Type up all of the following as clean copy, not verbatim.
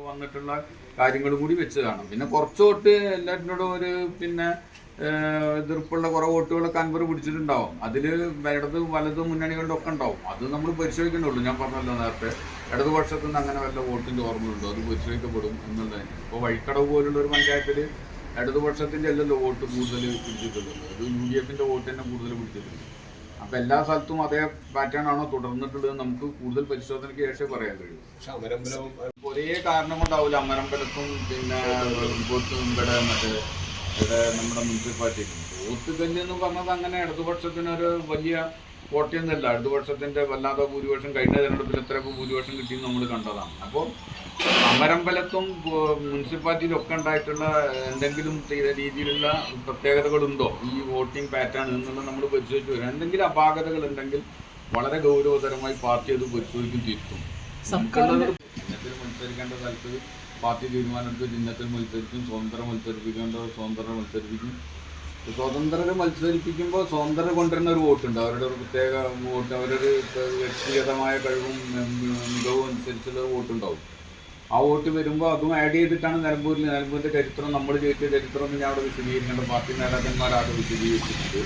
വന്നിട്ടുള്ള കാര്യങ്ങളും കൂടി വെച്ച് കാണാം. പിന്നെ കുറച്ച് വോട്ട് എല്ലാറ്റിനോടും ഒരു പിന്നെ എതിർപ്പുള്ള കുറേ വോട്ടുകളൊക്കെ അൻവർ പിടിച്ചിട്ടുണ്ടാവും. അതിൽ ഇടത് വലത് മുന്നണികളുടെ ഒക്കെ ഉണ്ടാവും. അത് നമ്മൾ പരിശോധിക്കണുള്ളൂ. ഞാൻ പറഞ്ഞല്ലോ നേരത്തെ, ഇടതുപക്ഷത്തിൽ നിന്ന് അങ്ങനെ വല്ല വോട്ടിൻ്റെ ഓർമ്മയുണ്ടോ, അത് പരിശോധിക്കപ്പെടും എന്നുള്ളതിന്. ഇപ്പോൾ വഴിക്കടവ് പോലുള്ള ഒരു പഞ്ചായത്തിൽ ഇടതുപക്ഷത്തിൻ്റെ അല്ലല്ലോ വോട്ട് കൂടുതൽ പിടിച്ചിട്ടുള്ളത്, അത് UDFൻ്റെ വോട്ട് തന്നെ കൂടുതൽ പിടിച്ചിട്ടുണ്ട്. അപ്പോൾ എല്ലാ സ്ഥലത്തും അതേ പാറ്റേൺ ആണോ തുടർന്നിട്ടുള്ളത് നമുക്ക് കൂടുതൽ പരിശോധനയ്ക്ക് ശേഷമേ പറയാൻ കഴിയും. ഒരേ കാരണം കൊണ്ടാവില്ല അമരമ്പലത്തും പിന്നെ ഇവിടെ ഇവിടെ നമ്മുടെ മുനിസിപ്പാലിറ്റിക്ക് വോട്ട് കല്ല് എന്ന് പറഞ്ഞത് അങ്ങനെ ഇടതുപക്ഷത്തിനൊരു വലിയ കോട്ടയൊന്നുമല്ല. ഇടതുപക്ഷത്തിൻ്റെ വല്ലാത്ത ഭൂരിപക്ഷം കഴിഞ്ഞ തെരഞ്ഞെടുപ്പിൽ എത്രയൊക്കെ ഭൂരിപക്ഷം കിട്ടിയെന്ന് നമ്മൾ കണ്ടതാണ്. അപ്പോൾ അമരമ്പലത്തും മുനിസിപ്പാലിറ്റിയിലും ഒക്കെ ഉണ്ടായിട്ടുള്ള എന്തെങ്കിലും രീതിയിലുള്ള പ്രത്യേകതകളുണ്ടോ ഈ വോട്ടിംഗ് പാറ്റേൺ എന്നുള്ളത് നമ്മൾ പരിശോധിച്ച് വരും. എന്തെങ്കിലും അപാകതകൾ ഉണ്ടെങ്കിൽ വളരെ ഗൗരവതരമായി പാർട്ടി അത് പരിശോധിക്കും, തിരുത്തും. ചിഹ്നത്തിൽ മത്സരിക്കേണ്ട സ്ഥലത്ത് പാർട്ടി തീരുമാനമെടുത്ത് ചിഹ്നത്തിൽ മത്സരിക്കും, സ്വതന്ത്രം മത്സരിപ്പിക്കേണ്ടത് സ്വതന്ത്രം മത്സരിപ്പിക്കും. സ്വതന്ത്രരെ മത്സരിപ്പിക്കുമ്പോൾ സ്വതന്ത്രർ കൊണ്ടുവരുന്ന ഒരു വോട്ടുണ്ട്, അവരുടെ ഒരു പ്രത്യേക വോട്ട്, അവരൊരു വ്യക്തിഗതമായ കഴിവും മികവും അനുസരിച്ചുള്ള വോട്ടുണ്ടാവും. ആ വോട്ട് വരുമ്പോൾ അതും ആഡ് ചെയ്തിട്ടാണ് നിലമ്പൂരിൻ്റെ ചരിത്രം, നമ്മൾ ജയിച്ച ചരിത്രം ഞാൻ അവിടെ വിശദീകരിക്കേണ്ട. പാർട്ടി നേതാക്കന്മാരാകെ വിശദീകരിച്ചിട്ടുണ്ട്.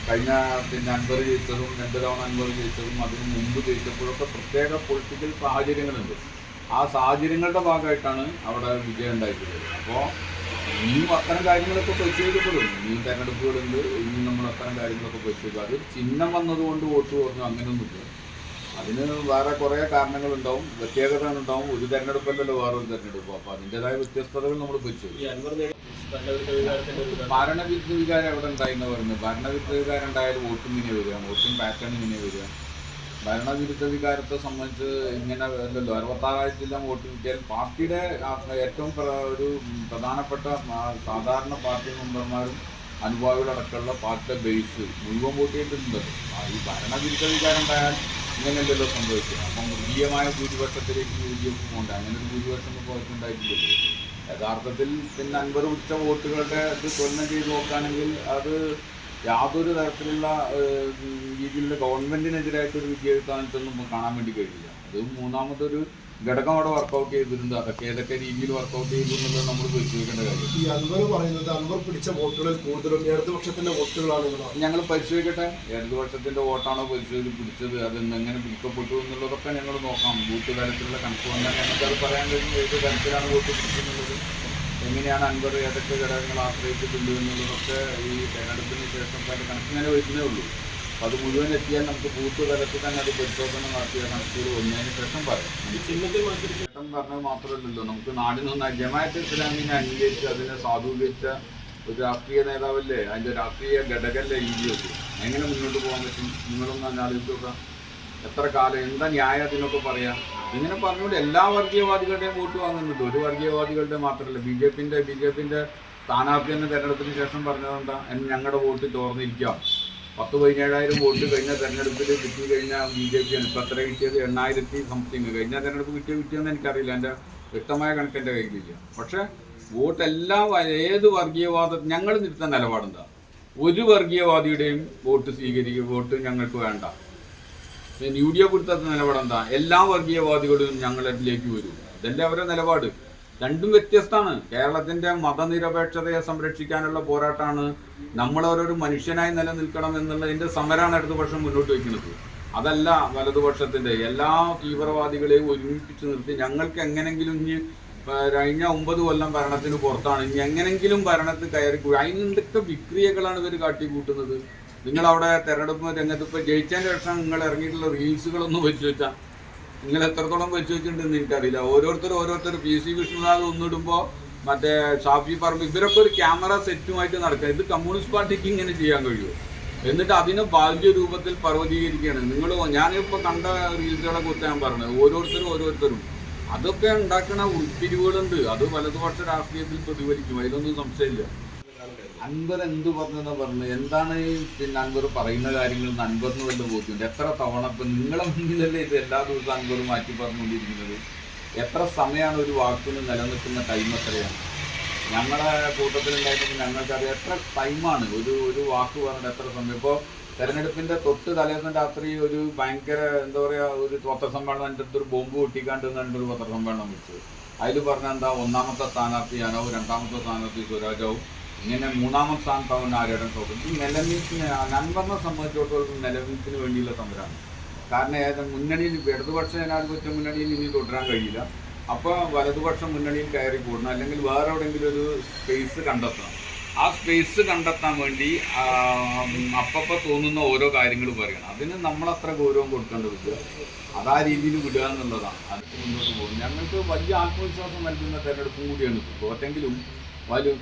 കഴിഞ്ഞ പിന്നെ അൻവർ ജയിച്ചതും 2 തവണ അൻവർ ജയിച്ചതും അതിന് മുമ്പ് ജയിച്ചപ്പോഴൊക്കെ പ്രത്യേക പൊളിറ്റിക്കൽ സാഹചര്യങ്ങളുണ്ട്. ആ സാഹചര്യങ്ങളുടെ ഭാഗമായിട്ടാണ് അവിടെ വിജയം ഉണ്ടായിട്ടുള്ളത്. അപ്പോൾ ഇനിയും അത്തരം കാര്യങ്ങളൊക്കെ പരിശോധിക്കപ്പെടും. ഇനിയും തെരഞ്ഞെടുപ്പുകളുണ്ട്, ഇനിയും നമ്മൾ അത്തരം കാര്യങ്ങളൊക്കെ പരിശോധിക്കും. അത് ചിഹ്നം വന്നതുകൊണ്ട് വോട്ട് കുറഞ്ഞു അങ്ങനെയൊന്നുമില്ല. അതിന് വേറെ കുറേ കാരണങ്ങളുണ്ടാവും, പ്രത്യേകതകളുണ്ടാവും. ഒരു തെരഞ്ഞെടുപ്പല്ലല്ലോ വേറൊരു തെരഞ്ഞെടുപ്പ്. അപ്പോൾ അതിൻ്റെതായ വ്യത്യസ്തതകൾ നമ്മൾ പരിശോധിക്കും. ഭരണവിരുദ്ധ വികാരം എവിടെ ഉണ്ടായിന്ന് പറയുന്നത്? ഭരണവിരുദ്ധ വികാരം ഉണ്ടായാലും വോട്ടിംഗ് ഇങ്ങനെ വരിക, വോട്ടിംഗ് പാറ്റേൺ ഇങ്ങനെ വരിക. ഭരണവിരുദ്ധ വികാരത്തെ സംബന്ധിച്ച് ഇങ്ങനെ അല്ലല്ലോ. 66,000 വോട്ട് കിട്ടിയാൽ പാർട്ടിയുടെ ഏറ്റവും ഒരു പ്രധാനപ്പെട്ട സാധാരണ പാർട്ടി മെമ്പർമാരും അനുഭാവികളടക്കമുള്ള പാർട്ടിയുടെ ബേസ് മുഴുവൻ വോട്ട് ചെയ്തിട്ടുണ്ട്. ഈ ഭരണവിരുദ്ധ വികാരം ഉണ്ടായാൽ ഇങ്ങനെയല്ലല്ലോ സംഭവിക്കുക. അപ്പം മൃഗീയമായ ഭൂരിപക്ഷത്തിലേക്ക് UDF പോകുന്നുണ്ട്. അങ്ങനെ ഒരു ഭൂരിപക്ഷം പോയിട്ടുണ്ടായിട്ടില്ലല്ലോ. യഥാർത്ഥത്തിൽ പിന്നെ അൻവർ ഉച്ച വോട്ടുകളുടെ ഇത് തുലനം ചെയ്ത് നോക്കുകയാണെങ്കിൽ അത് യാതൊരു തരത്തിലുള്ള രീതിയിലുള്ള ഗവൺമെൻറ്റിനെതിരായിട്ടൊരു വിജയസ്ഥാനത്തൊന്നും കാണാൻ വേണ്ടി കഴിയില്ല. അത് മൂന്നാമതൊരു ഘടകം അവിടെ വർക്കൗട്ട് ചെയ്തിട്ടുണ്ട്. അതൊക്കെ ഏതൊക്കെ രീതിയിൽ വർക്കൗട്ട് ചെയ്തു എന്നുള്ളത് നമ്മൾ പരിശോധിക്കേണ്ട കാര്യം. ഈ അൻവർ പറയുന്നത് അൻവർ പിടിച്ച വോട്ടുകളിൽ കൂടുതലും ഇടതുപക്ഷത്തിന്റെ വോട്ടുകളാണ്. ഞങ്ങൾ പരിശോധിക്കട്ടെ, ഇടതുപക്ഷത്തിന്റെ വോട്ടാണോ പിടിച്ചത്, അത് എങ്ങനെ പിടിക്കപ്പെട്ടു എന്നുള്ളതൊക്കെ ഞങ്ങൾ നോക്കാം. ബൂത്ത് തലത്തിലുള്ള കണക്ക് വന്നാൽ ഞങ്ങൾക്കത് പറയാൻ കഴിയും ഏത് തരത്തിലാണ് വോട്ട് പിടിക്കുന്നത്, എങ്ങനെയാണ് അൻവർ ഏതൊക്കെ ഘടകങ്ങൾ ആശ്രയിച്ചിട്ടുണ്ട് എന്നുള്ളതൊക്കെ ഈ തെരഞ്ഞെടുപ്പിന് ശേഷം അതിൻ്റെ കണക്കിങ്ങനെ വരുന്നേ ഉള്ളൂ. അപ്പോൾ അത് മുഴുവൻ എത്തിയാൽ നമുക്ക് ബൂത്ത് തലത്തിൽ തന്നെ അത് പരിശോധന നടത്തിയ കണക്കുകൾ ഒന്നതിന് ശേഷം പറയാം. ചേട്ടൻ പറഞ്ഞത് മാത്രമല്ലല്ലോ, നമുക്ക് നാടിനൊന്ന് ജമാഅത്തെ ഇസ്ലാമിനെ അംഗീകരിച്ച് അതിനെ സാധൂകരിച്ച ഒരു രാഷ്ട്രീയ നേതാവല്ലേ, അതിൻ്റെ രാഷ്ട്രീയ ഘടകല്ലേ UDF. എങ്ങനെ മുന്നോട്ട് പോകാൻ പറ്റും? നിങ്ങളൊന്ന് ആലോചിച്ച് നോക്കാം. എത്ര കാലം എന്താ ന്യായം അതിനൊക്കെ പറയാം? ഇങ്ങനെ പറഞ്ഞുകൊണ്ട് എല്ലാ വർഗീയവാദികളുടെയും വോട്ട് വാങ്ങുന്നുണ്ട്. ഒരു വർഗീയവാദികളുടെ മാത്രമല്ല. ബി ജെ പിൻ്റെ സ്ഥാനാർത്ഥി എന്ന തെരഞ്ഞെടുപ്പിന് ശേഷം പറഞ്ഞതെന്താ, ഞങ്ങളുടെ വോട്ട് ചോർന്നിരിക്കാം. 10,17,000 വോട്ട് കഴിഞ്ഞ തെരഞ്ഞെടുപ്പിൽ കിട്ടി കഴിഞ്ഞാൽ BJP ആണ്. ഇപ്പം എത്ര കിട്ടിയത്? 8,000 സംതിങ്. കഴിഞ്ഞ തെരഞ്ഞെടുപ്പ് കിട്ടിയെന്ന് എനിക്കറിയില്ല, എൻ്റെ വ്യക്തമായ കണക്കെൻ്റെ കയ്യിലില്ല. പക്ഷേ വോട്ട് ഏത് വർഗീയവാദം ഞങ്ങൾ നിർത്തുന്ന നിലപാടെന്താ? ഒരു വർഗീയവാദിയുടെയും വോട്ട് ഞങ്ങൾക്ക് വേണ്ട. UDF എടുത്ത നിലപാടെന്താ? എല്ലാ വർഗീയവാദികളും ഞങ്ങളിലേക്ക് വരും. അതല്ലേ അവരുടെ നിലപാട്. രണ്ടും വ്യത്യസ്തമാണ്. കേരളത്തിൻ്റെ മതനിരപേക്ഷതയെ സംരക്ഷിക്കാനുള്ള പോരാട്ടമാണ്. നമ്മളോരോ മനുഷ്യനായി നിലനിൽക്കണം എന്നുള്ളതിൻ്റെ സമരമാണ് ഇടതുപക്ഷം മുന്നോട്ട് വയ്ക്കുന്നത്. അതല്ല വലതുപക്ഷത്തിൻ്റെ. എല്ലാ തീവ്രവാദികളെയും ഒരുമിപ്പിച്ച് നിർത്തി ഞങ്ങൾക്ക് എങ്ങനെങ്കിലും ഇനി കഴിഞ്ഞ 9 കൊല്ലം ഭരണത്തിന് പുറത്താണ്, ഇനി എങ്ങനെങ്കിലും ഭരണത്തിൽ കയറി അതിനെന്തൊക്കെ വിക്രിയകളാണ് ഇവർ കാട്ടിക്കൂട്ടുന്നത്. നിങ്ങളവിടെ തെരഞ്ഞെടുപ്പ് രംഗത്ത് ഇപ്പോൾ ജയിച്ചതിൻ്റെ ശേഷം നിങ്ങൾ ഇറങ്ങിയിട്ടുള്ള റീൽസുകളൊന്നും വെച്ച് വെച്ചാൽ നിങ്ങൾ എത്രത്തോളം വെച്ച് വെച്ചിട്ടുണ്ടെന്ന് എനിക്കറിയില്ല. ഓരോരുത്തർ PC വിഷ്ണുനാഥ് ഒന്നിടുമ്പോൾ മറ്റേ ഷാഫി പറമ്പ് ഇവരൊക്കെ ഒരു ക്യാമറ സെറ്റുമായിട്ട് നടക്കുക. ഇത് കമ്മ്യൂണിസ്റ്റ് പാർട്ടിക്ക് ഇങ്ങനെ ചെയ്യാൻ കഴിയുമോ? എന്നിട്ട് അതിനെ ബാഹ്യ രൂപത്തിൽ പർവ്വതീകരിക്കുകയാണ് നിങ്ങൾ. ഞാനിപ്പോൾ കണ്ട റീൽസുകളെ കുറിച്ച് ഞാൻ പറഞ്ഞത് ഓരോരുത്തരും അതൊക്കെ ഉണ്ടാക്കുന്ന ഉൾപ്പിരിവുകളുണ്ട്. അത് വലതുപക്ഷ രാഷ്ട്രീയത്തിൽ പ്രതിഫലിക്കും, അതിലൊന്നും സംശയമില്ല. അൻവർ എന്ത് പറഞ്ഞെന്ന് പറഞ്ഞു? എന്താണ് പിന്നെ അൻവർ പറയുന്ന കാര്യങ്ങൾ അൻവറിന് വല്ല ബോധ്യമുണ്ട്? എത്ര തവണ ഇപ്പം നിങ്ങളെ മുന്നിലല്ലേ ഇത് എല്ലാ ദിവസവും അൻവർ മാറ്റി പറഞ്ഞുകൊണ്ടിരിക്കുന്നത്? എത്ര സമയമാണ് ഒരു വാക്കിന് നിലനിൽക്കുന്ന ടൈം? എത്രയാണ്? ഞങ്ങളുടെ കൂട്ടത്തിലുണ്ടായിരുന്നെങ്കിൽ ഞങ്ങൾക്കറിയാം എത്ര ടൈമാണ് ഒരു വാക്ക് പറഞ്ഞിട്ട് എത്ര സമയം. ഇപ്പോൾ തെരഞ്ഞെടുപ്പിൻ്റെ തൊട്ട് തലേദിവസം രാത്രി ഒരു ഭയങ്കര എന്താ പറയുക ഒരു പത്രസമ്മേളനം, എൻ്റെ അടുത്തൊരു ബോംബ് പൊട്ടിക്കാണ്ട് ഒരു പത്രസമ്മേളനം വെച്ചു. അതിൽ പറഞ്ഞാൽ എന്താ, ഒന്നാമത്തെ സ്ഥാനാർത്ഥി ഞാനാവും, രണ്ടാമത്തെ സ്ഥാനാർത്ഥി സ്വരാജാവും, ഇങ്ങനെ മൂന്നാമത്തെ സ്ഥാനത്താവുന്ന ആര്യാടൻ ഷൗക്കത്ത്. ഈ നിലനിൽപ്പിന് ഞാൻ പറഞ്ഞ സംബന്ധിച്ചിടത്തോളം നിലനിൽപ്പിന് വേണ്ടിയുള്ള സമരമാണ്. കാരണം മുന്നണിയിൽ ഇടതുപക്ഷ ജനാധിപത്യ മുന്നണിയിൽ ഇനി തുടരാൻ കഴിയില്ല. അപ്പോൾ വലതുപക്ഷ മുന്നണിയിൽ കയറി കൂടണം, അല്ലെങ്കിൽ വേറെ എവിടെയെങ്കിലും ഒരു സ്പേസ് കണ്ടെത്തണം. ആ സ്പേസ് കണ്ടെത്താൻ വേണ്ടി അപ്പപ്പോൾ തോന്നുന്ന ഓരോ കാര്യങ്ങൾ പറയണം. അതിന് നമ്മളത്ര ഗൗരവം കൊടുക്കേണ്ടത് അതാ രീതിയിൽ വിടുക എന്നുള്ളതാണ്. അതിന് മുന്നോട്ട് പോകും. ഞങ്ങൾക്ക് വലിയ ആത്മവിശ്വാസം നൽകുന്ന തെരഞ്ഞെടുപ്പും കൂടിയാണ് തോറ്റെങ്കിലും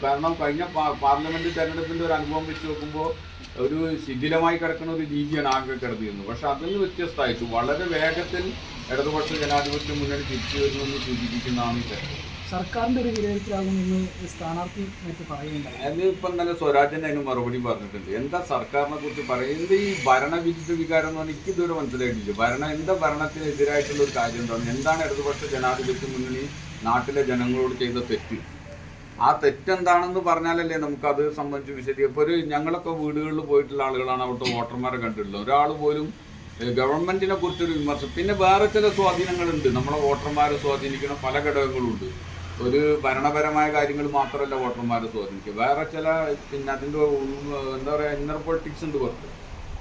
കാരണം കഴിഞ്ഞ പാർലമെൻറ്റ് തെരഞ്ഞെടുപ്പിൻ്റെ ഒരു അനുഭവം വെച്ച് നോക്കുമ്പോൾ ഒരു ശിഥിലമായി കിടക്കുന്ന ഒരു രീതിയാണ് ആകെ കിടന്നിരുന്നത്. പക്ഷെ അതിൽ നിന്ന് വ്യത്യസ്തമായിട്ട് വളരെ വേഗത്തിൽ ഇടതുപക്ഷ ജനാധിപത്യ മുന്നണി തിരിച്ചു വരുമെന്ന് സൂചിപ്പിക്കുന്നതാണ് ഈ തെരഞ്ഞെടുപ്പ്. സർക്കാരിൻ്റെ ഒരു വിലയിരുത്തലാകുമെന്ന് സ്ഥാനാർത്ഥി പറയുന്നുണ്ട്. അതിനിപ്പം തന്നെ സ്വരാജൻ അതിന് മറുപടി പറഞ്ഞിട്ടുണ്ട്. എന്താ സർക്കാരിനെ കുറിച്ച് പറയുന്നത്? ഈ ഭരണവിരുദ്ധ വികാരം എന്ന് പറഞ്ഞാൽ എനിക്കിതുവരെ മനസ്സിലായിട്ടില്ല. എന്താ ഭരണത്തിനെതിരായിട്ടുള്ള ഒരു കാര്യം എന്താണ് ഇടതുപക്ഷ ജനാധിപത്യ മുന്നണി നാട്ടിലെ ജനങ്ങളോട് ചെയ്ത തെറ്റ്? ആ തെറ്റെന്താണെന്ന് പറഞ്ഞാലല്ലേ നമുക്കത് സംബന്ധിച്ച് വിശദീകരിക്കും. ഇപ്പോൾ ഞങ്ങളൊക്കെ വീടുകളിൽ പോയിട്ടുള്ള ആളുകളാണ്, അവിടുത്തെ വോട്ടർമാരെ കണ്ടിട്ടുള്ളത്. ഒരാൾ പോലും ഗവൺമെൻറ്റിനെ കുറിച്ചൊരു വിമർശനം. പിന്നെ വേറെ ചില സ്വാധീനങ്ങളുണ്ട്, നമ്മളെ വോട്ടർമാരെ സ്വാധീനിക്കുന്ന പല ഘടകങ്ങളുണ്ട്. ഒരു ഭരണപരമായ കാര്യങ്ങൾ മാത്രമല്ല വോട്ടർമാരെ സ്വാധീനിക്കുക, വേറെ ചില പിന്നെ അതിൻ്റെ എന്താ പറയുക ഇന്നർ പൊളിറ്റിക്സ് ഉണ്ട് കുറച്ച്.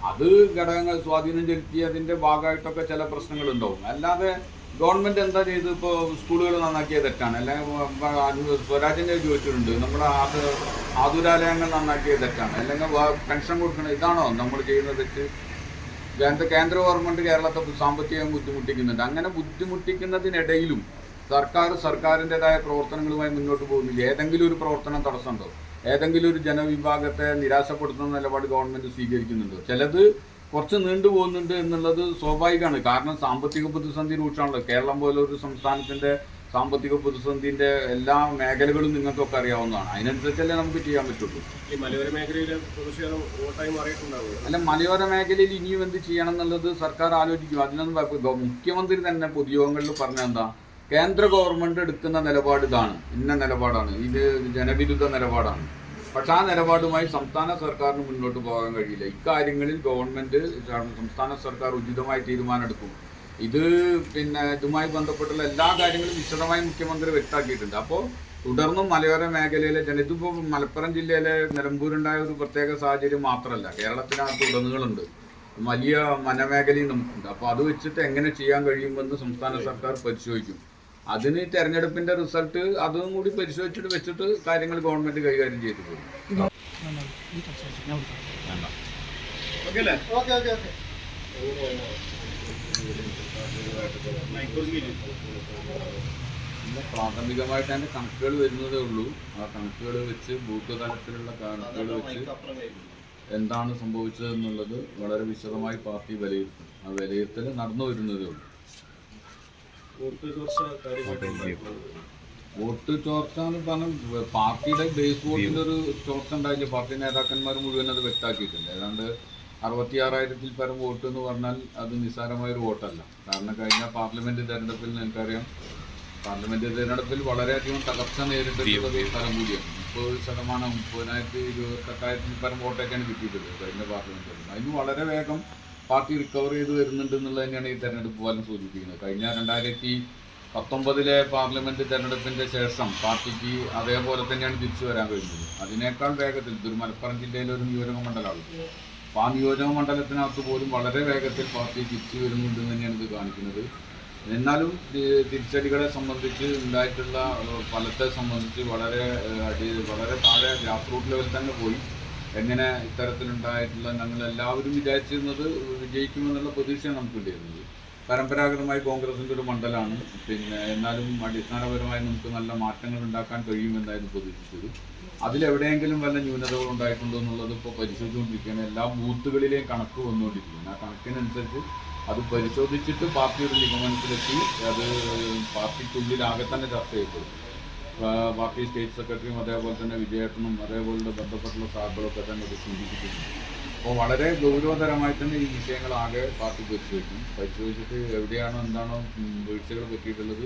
അത് ഘടകങ്ങൾ സ്വാധീനം ചെലുത്തി അതിൻ്റെ ഭാഗമായിട്ടൊക്കെ ചില പ്രശ്നങ്ങളുണ്ടാവും. അല്ലാതെ ഗവൺമെൻറ് എന്താ ചെയ്ത് ഇപ്പോൾ സ്കൂളുകൾ നന്നാക്കിയത് തെറ്റാണ്, അല്ലെങ്കിൽ സ്വരാജിൻ്റെ ചോദിച്ചിട്ടുണ്ട് നമ്മുടെ ആതുരാലയങ്ങൾ നന്നാക്കിയത് തെറ്റാണ്, അല്ലെങ്കിൽ പെൻഷൻ കൊടുക്കണം, ഇതാണോ നമ്മൾ ചെയ്യുന്ന തെറ്റ്? കേന്ദ്ര ഗവൺമെൻറ് കേരളത്തെ സാമ്പത്തികം ബുദ്ധിമുട്ടിക്കുന്നുണ്ട്. അങ്ങനെ ബുദ്ധിമുട്ടിക്കുന്നതിനിടയിലും സർക്കാരിൻ്റെതായ പ്രവർത്തനങ്ങളുമായി മുന്നോട്ട് പോകുന്നില്ല. ഏതെങ്കിലും ഒരു പ്രവർത്തനം തടസ്സമുണ്ടോ? ഏതെങ്കിലും ഒരു ജനവിഭാഗത്തെ നിരാശപ്പെടുത്തുന്ന നിലപാട് ഗവൺമെൻറ് സ്വീകരിക്കുന്നുണ്ടോ? ചിലത് കുറച്ച് നീണ്ടുപോകുന്നുണ്ട് എന്നുള്ളത് സ്വാഭാവികമാണ്. കാരണം സാമ്പത്തിക പ്രതിസന്ധി രൂക്ഷമാണല്ലോ. കേരളം പോലൊരു സംസ്ഥാനത്തിൻ്റെ സാമ്പത്തിക പ്രതിസന്ധിൻ്റെ എല്ലാ മേഖലകളും നിങ്ങൾക്കൊക്കെ അറിയാവുന്നതാണ്. അതിനനുസരിച്ചല്ലേ നമുക്ക് ചെയ്യാൻ പറ്റുള്ളൂ. ഈ മലയോര മേഖലയിലെ പ്രതിഷേധം വോട്ടായി മാറിയിട്ടുണ്ടാവുക. അല്ല, മലയോര മേഖലയിൽ ഇനിയും എന്ത് ചെയ്യണം എന്നുള്ളത് സർക്കാർ ആലോചിക്കും. അതിനൊന്നും മുഖ്യമന്ത്രി തന്നെ പൊതുയോഗങ്ങളിൽ പറഞ്ഞാൽ എന്താ, കേന്ദ്ര ഗവൺമെൻറ് എടുക്കുന്ന നിലപാട് ഇതാണ്, ഇന്ന നിലപാടാണ്, ഇത് ജനവിരുദ്ധ നിലപാടാണ്. പക്ഷെ ആ നിലപാടുമായി സംസ്ഥാന സർക്കാരിന് മുന്നോട്ട് പോകാൻ കഴിയില്ല. ഇക്കാര്യങ്ങളിൽ ഗവൺമെൻറ് സംസ്ഥാന സർക്കാർ ഉചിതമായി തീരുമാനമെടുക്കും. ഇത് പിന്നെ ഇതുമായി ബന്ധപ്പെട്ടുള്ള എല്ലാ കാര്യങ്ങളും വിശദമായി മുഖ്യമന്ത്രി വ്യക്തമാക്കിയിട്ടുണ്ട്. അപ്പോൾ തുടർന്നും മലയോര മേഖലയിലെ ഇതിപ്പോൾ മലപ്പുറം ജില്ലയിലെ നിലമ്പൂരുണ്ടായ ഒരു പ്രത്യേക സാഹചര്യം മാത്രമല്ല, കേരളത്തിനകത്ത് ഉടനീളമുണ്ട്, വലിയ വനമേഖലയും നമുക്കുണ്ട്. അപ്പോൾ അത് വെച്ചിട്ട് എങ്ങനെ ചെയ്യാൻ കഴിയുമെന്ന് സംസ്ഥാന സർക്കാർ പരിശോധിക്കും. അതിന് തെരഞ്ഞെടുപ്പിൻ്റെ റിസൾട്ട് അതും കൂടി പരിശോധിച്ചിട്ട് വെച്ചിട്ട് കാര്യങ്ങൾ ഗവൺമെൻറ് കൈകാര്യം ചെയ്തു പോകും. പ്രാഥമികമായിട്ട് അതിൻ്റെ കണക്കുകൾ വരുന്നതേ ഉള്ളൂ. ആ കണക്കുകൾ വെച്ച് ബൂത്ത് തലത്തിലുള്ള കണക്കുകൾ വെച്ച് എന്താണ് സംഭവിച്ചത് എന്നുള്ളത് വളരെ വിശദമായി പാർട്ടി വിലയിരുത്തും. ആ വിലയിരുത്തൽ നടന്നു വരുന്നതേ ഉള്ളൂ. വോട്ട് ചോർച്ച എന്ന് പറഞ്ഞാൽ പാർട്ടിയുടെ ബേസ് വോട്ടിലൊരു ചോർച്ച ഉണ്ടായില്ല. പാർട്ടി നേതാക്കന്മാർ മുഴുവൻ അത് വ്യക്തമാക്കിയിട്ടുണ്ട്. ഏതാണ്ട് 66,000-ൽ പരം വോട്ട് എന്ന് പറഞ്ഞാൽ അത് നിസ്സാരമായൊരു വോട്ടല്ല. കാരണം കഴിഞ്ഞ പാർലമെൻറ്റ് തെരഞ്ഞെടുപ്പിൽ നിങ്ങൾക്കറിയാം, പാർലമെൻറ്റ് തെരഞ്ഞെടുപ്പിൽ വളരെയധികം തകർച്ച നേരിട്ടിട്ടുള്ള ഒരു സ്ഥലം കൂടിയാണ്. 30%, 30,028-ൽ പരം വോട്ടൊക്കെയാണ് കിട്ടിയിട്ടുള്ളത് കഴിഞ്ഞ പാർലമെൻറ്റ് തെരഞ്ഞെടുപ്പ്. അതിന് വളരെ വേഗം പാർട്ടി റിക്കവർ ചെയ്ത് വരുന്നുണ്ട് എന്നുള്ളത് തന്നെയാണ് ഈ തെരഞ്ഞെടുപ്പ് ഫലം സൂചിപ്പിക്കുന്നത്. കഴിഞ്ഞ 2019-ലെ പാർലമെൻറ്റ് തെരഞ്ഞെടുപ്പിൻ്റെ ശേഷം പാർട്ടിക്ക് അതേപോലെ തന്നെയാണ് തിരിച്ചു വരാൻ കഴിഞ്ഞത്. അതിനേക്കാൾ വേഗത്തിൽ ഇതൊരു മലപ്പുറം ജില്ലയിലെ ഒരു നിയോജക മണ്ഡലമാണ്. അപ്പോൾ ആ നിയോജക മണ്ഡലത്തിനകത്ത് പോലും വളരെ വേഗത്തിൽ പാർട്ടി തിരിച്ചു വരുന്നുണ്ടെന്ന് തന്നെയാണ് ഇത് കാണിക്കുന്നത്. എന്നാലും തിരിച്ചടികളെ സംബന്ധിച്ച് ഉണ്ടായിട്ടുള്ള ഫലത്തെ സംബന്ധിച്ച് വളരെ താഴെ ഗ്രാസ് റൂട്ട് ലെവൽ തന്നെ പോയി. എങ്ങനെ ഇത്തരത്തിലുണ്ടായിട്ടുള്ള ഞങ്ങളെല്ലാവരും വിചാരിച്ചിരുന്നത് വിജയിക്കുമെന്നുള്ള പ്രതീക്ഷയാണ് നമുക്കുണ്ടായിരുന്നത്. പരമ്പരാഗതമായി കോൺഗ്രസിൻ്റെ ഒരു മണ്ഡലമാണ്. പിന്നെ എന്നാലും അടിസ്ഥാനപരമായി നമുക്ക് നല്ല മാറ്റങ്ങൾ ഉണ്ടാക്കാൻ കഴിയുമെന്നായിരുന്നു പ്രതീക്ഷിച്ചത്. അതിലെവിടെയെങ്കിലും വല്ല ന്യൂനതകൾ ഉണ്ടായിട്ടുണ്ടോ എന്നുള്ളത് ഇപ്പോൾ പരിശോധിച്ചുകൊണ്ടിരിക്കുകയാണ്. എല്ലാ ബൂത്തുകളിലെയും കണക്ക് വന്നുകൊണ്ടിരിക്കുകയാണ്. ആ കണക്കിനനുസരിച്ച് അത് പരിശോധിച്ചിട്ട് പാർട്ടി ഒരു നിഗമനത്തിലെത്തി അത് പാർട്ടിക്കുള്ളിലാകെ തന്നെ ചർച്ച ചെയ്യപ്പെടും. പാർട്ടി സ്റ്റേറ്റ് സെക്രട്ടറിയും അതേപോലെ തന്നെ വിജയേട്ടനും അതേപോലെ ബന്ധപ്പെട്ടുള്ള സാഹചര്യങ്ങളൊക്കെ തന്നെ അത് സൂചിപ്പിച്ചിട്ടുണ്ട്. അപ്പോൾ വളരെ ഗൗരവതരമായി തന്നെ ഈ വിഷയങ്ങളാകെ പാർട്ടി പരിശോധിച്ചിട്ട് എവിടെയാണോ എന്താണോ വീഴ്ചകൾ പറ്റിയിട്ടുള്ളത്,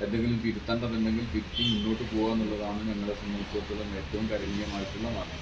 എന്തെങ്കിലും തിരുത്തേണ്ടതുണ്ടെങ്കിൽ തിരുത്തി മുന്നോട്ട് പോകുക എന്നുള്ളതാണ് ഞങ്ങളെ സംബന്ധിച്ചിടത്തോളം ഏറ്റവും കരണീയമായിട്ടുള്ള മാർഗം.